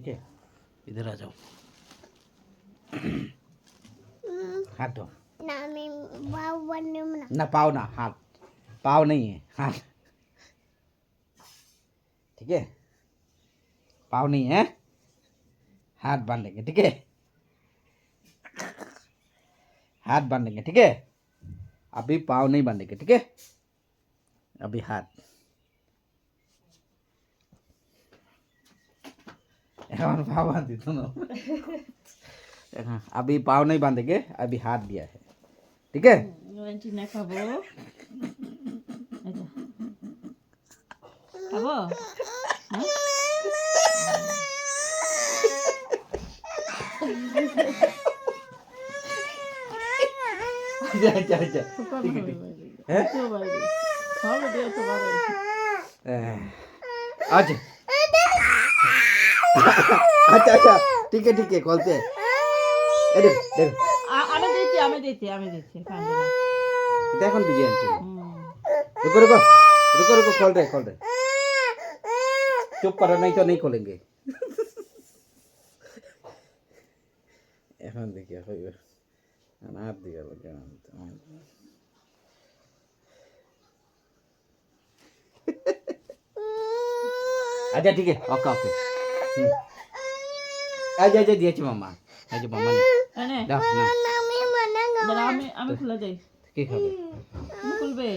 ठीक है, इधर आ जाओ। हाथ दो ना मैं पाव बनने में ना, पाव ना, हाथ। पाव नहीं है, हाथ। ठीक है, पाव नहीं है, हाथ बांध लेंगे। ठीक है, हाथ बांध लेंगे। ठीक है, अभी पाव नहीं बांधेंगे। ठीक है, अभी हाथ। पाव बांध दी दोनों। अभी पाव नहीं बांधेंगे, अभी हाथ दिया है। ठीक है, টিনা খাবো খাবো হ্যাঁ अच्छा अच्छा अच्छा, ফুকা ठीक है ভাবে ठीक বাইরে है। তো বাইরে খাবো দিয়ে তো বাইরে अच्छा अच्छा अच्छा, ठीक है, खोलते हैं। ये देखो देखो, আমি দিচ্ছি কান্দো না এটা এখন ভিজে আনছি। হুম रुको रुको रुको रुको, खोल रहे। चुप करो, नहीं तो नहीं खोलेंगे। এখন দেখি হইবে হাত দিয়ে গেল কেন। अच्छा ठीक है, ओके ओके। আজ আজ দিয়েছি মামা, এই যে মামা নে এনে দাও না। আমি মনে দাঁড়া আমি খুলে দেই কি খাবে? তুমি খুলবে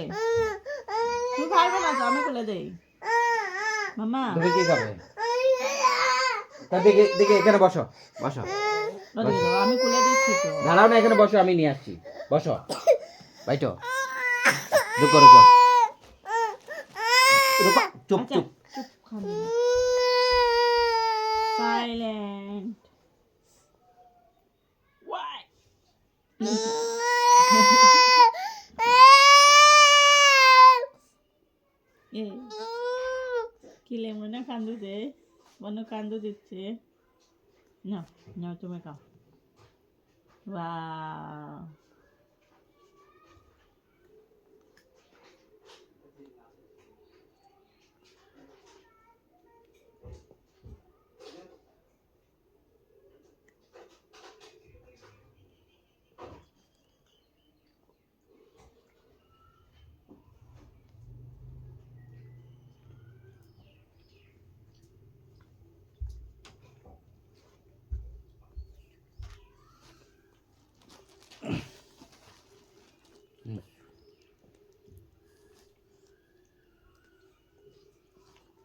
তুমি পারবে না তো আমি খুলে দেই মামা তুমি কি খাবে? তা দেখে দেখে এখানে বসো বসো। ওদিকে দাও, আমি খুলে দিচ্ছি তো দাঁড়াও না, এখানে বসো, আমি নিয়ে আসছি। বসো বাইটো, রুকো রুকো রুকো, চুপ আচ্ছা চুপ। চুপ খাবি না সাইলেন্ট ওয়াই এ কিলে মনে কান্দু দে মনে কান্দু দিচ্ছে না না তুমি খাও ওয়াও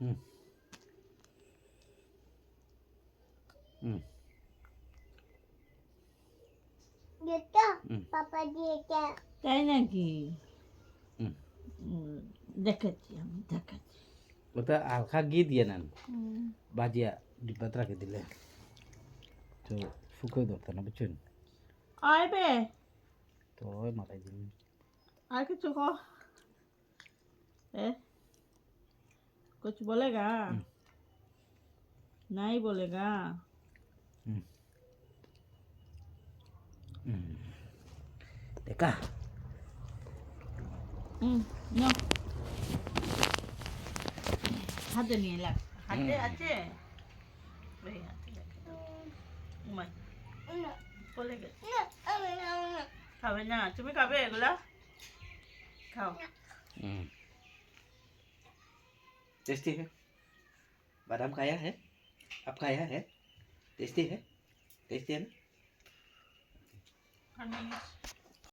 হুম হুম যেটা পাপা দিয়েছে তাই নাকি হুম। দেখাচ্ছি আমি দেখাচ্ছি ওটা হালকা ঘি দিয়ে নেন, বাজিয়া ডিব্বাতে রাখে দিলে তো শুকোয় দরকার না, বুঝছেন? আইবে তো ওই মাথায় দিন। আর কিছু কো कुछ बोलेगा नहीं बोलेगा দেখা नो হাতে নিয়ে লাগ হাতে আছে এই হাতে উমাই বলে গে খাবে না তুমি খাবে এগুলা খাও टेस्टी है, बादाम खाया है? आप खाया है? टेस्टी है ना? खाने